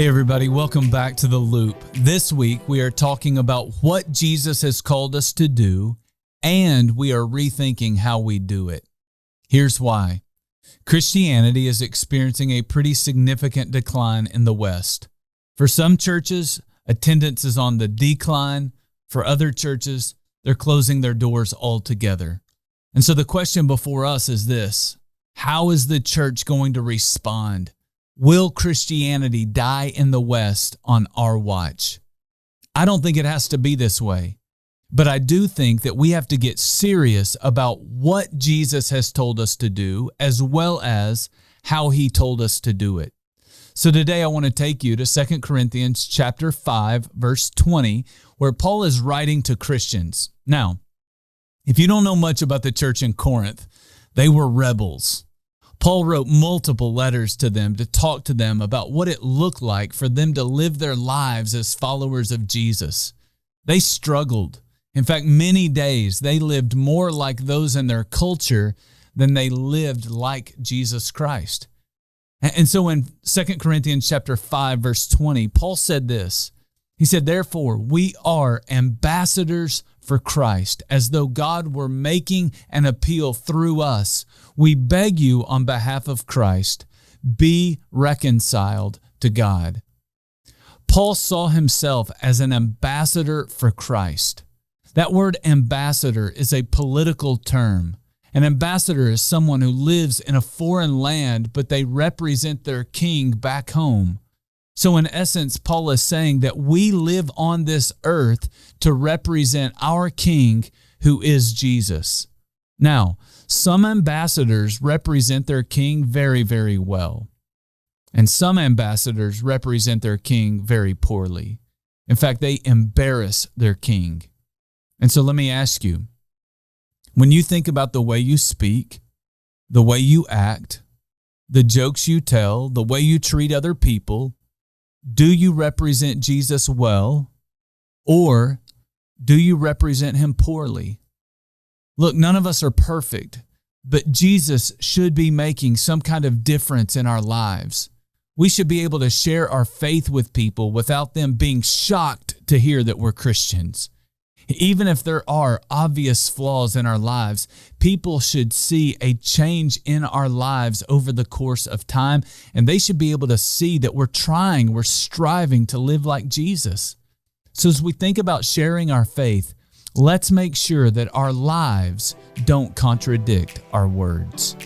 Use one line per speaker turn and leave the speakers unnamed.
Hey everybody, welcome back to The Loop. This week we are talking about what Jesus has called us to do, and we are rethinking how we do it. Here's why. Christianity is experiencing a pretty significant decline in the West. For some churches, attendance is on the decline. For other churches, they're closing their doors altogether. And so the question before us is this: how is the church going to respond? Will Christianity die in the West on our watch? I don't think it has to be this way, but I do think that we have to get serious about what Jesus has told us to do, as well as how he told us to do it. So today I want to take you to 2 Corinthians chapter 5, verse 20, where Paul is writing to Christians. Now, if you don't know much about the church in Corinth, they were rebels. Paul wrote multiple letters to them to talk to them about what it looked like for them to live their lives as followers of Jesus. They struggled. In fact, many days they lived more like those in their culture than they lived like Jesus Christ. And so in 2 Corinthians chapter 5, verse 20, Paul said this. He said, "Therefore, we are ambassadors for Christ, as though God were making an appeal through us. We beg you on behalf of Christ, be reconciled to God." Paul saw himself as an ambassador for Christ. That word ambassador is a political term. An ambassador is someone who lives in a foreign land, but they represent their king back home. So in essence, Paul is saying that we live on this earth to represent our king, who is Jesus. Now, some ambassadors represent their king very, very well. And some ambassadors represent their king very poorly. In fact, they embarrass their king. And so let me ask you, when you think about the way you speak, the way you act, the jokes you tell, the way you treat other people, do you represent Jesus well, or do you represent him poorly? Look, none of us are perfect, but Jesus should be making some kind of difference in our lives. We should be able to share our faith with people without them being shocked to hear that we're Christians. Even if there are obvious flaws in our lives, people should see a change in our lives over the course of time, and they should be able to see that we're striving to live like Jesus. So as we think about sharing our faith, let's make sure that our lives don't contradict our words.